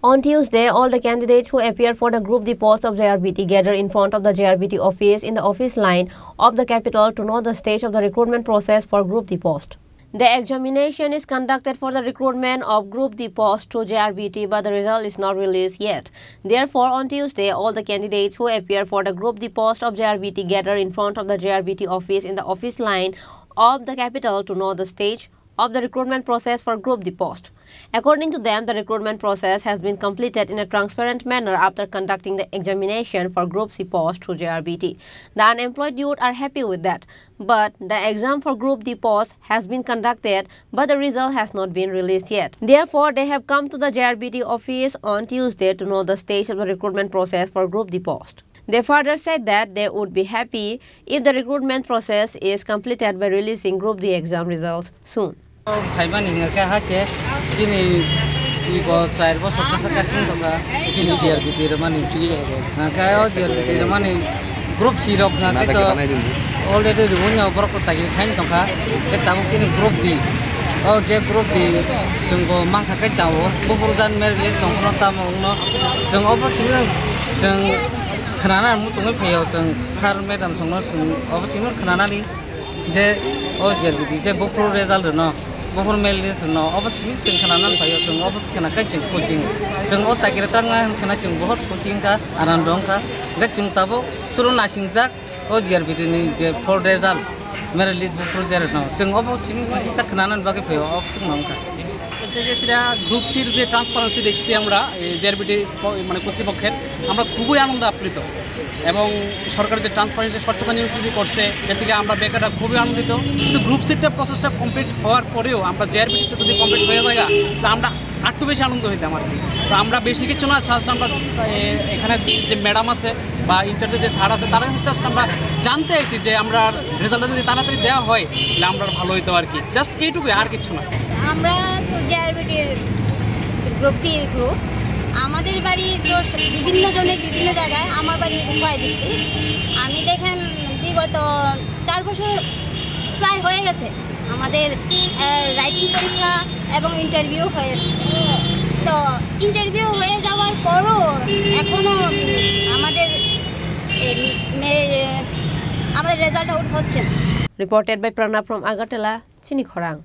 On Tuesday, all the candidates who appear for the Group D post of JRBT gathered in front of the JRBT office in the office line of the capital to know the stage of the recruitment process for Group D post. The examination is conducted for the recruitment of Group D post to JRBT, but the result is not released yet. Therefore, on Tuesday, all the candidates who appear for the Group D post of JRBT gathered in front of the JRBT office in the office line of the capital to know the stage of the recruitment process for Group D post. According to them, the recruitment process has been completed in a transparent manner after conducting the examination for Group C post through JRBT. The unemployed youth are happy with that, but the exam for Group D post has been conducted, but the result has not been released yet. Therefore, they have come to the JRBT office on Tuesday to know the stage of the recruitment process for Group D post. They further said that they would be happy if the recruitment process is completed by releasing Group D exam results soon. Group C rok na kita already punya berapa lagi kain tongka kita mungkin Group D oh je Group D jengko mangka kecau perusahaan merek jengko tamu no jeng operasi jeng kenana mutung payau jeng sekarang madam songno jeng operasi kenana ni je oh je je bukro result no bukro melis no operasi jeng kenana payau jeng operasi kena jeng coaching jeng oh sakit tengah kena jeng buat coaching ka anandong ka gak jeng tabu suruh nasingjak oh JRBT ni je for result mere list book project no jeng opo simi kisi saknanan bagi peo option nongka এসে সেটা group সির যে transparency দেখছি আমরা JRBT মানে কর্তৃপক্ষের আমরা খুবই আনন্দ আপ্লুত এবং সরকার যে ট্রান্সপারেন্সি স্বচ্ছতা নিয়োগ করছে এর থেকে আমরা বেকাররা খুবই আনন্দিত কিন্তু গ্রুপ সিটা প্রসেসটা কমপ্লিট হওয়ার পরেও আমরা JRBTটা যদি কমপ্লিট হয়ে যায় তো আমরা আরও বেশি আনন্দ হইতাম আর কি তো আমরা বেশি কিছু না জাস্ট আমরা এখানে যে ম্যাডাম আছে বা ইনচার্জে যে স্যার আছে তারা জাস্ট আমরা জানতে চাইছি যে আমরা রেজাল্টটা যদি তাড়াতাড়ি দেওয়া হয় তাহলে আমরা ভালো হইতো আর কি জাস্ট এইটুকুই আর কিছু না আমরা তো JRBTর গ্রুপ ডি গ্রুপ আমাদের বাড়ি তো বিভিন্ন জনের বিভিন্ন জায়গায় আমার বাড়ি খোয়াই ডিস্ট্রিক্ট আমি দেখেন বিগত 4 বছর প্রায় হয়ে গেছে আমাদের রাইটিং পরীক্ষা এবং ইন্টারভিউ হয়েছে তো ইন্টারভিউ হয়ে যাওয়ার পরও এখনো আমাদের রেজাল্ট আউট হচ্ছে না Reported by Pranab from Agartala, Chini Khorang.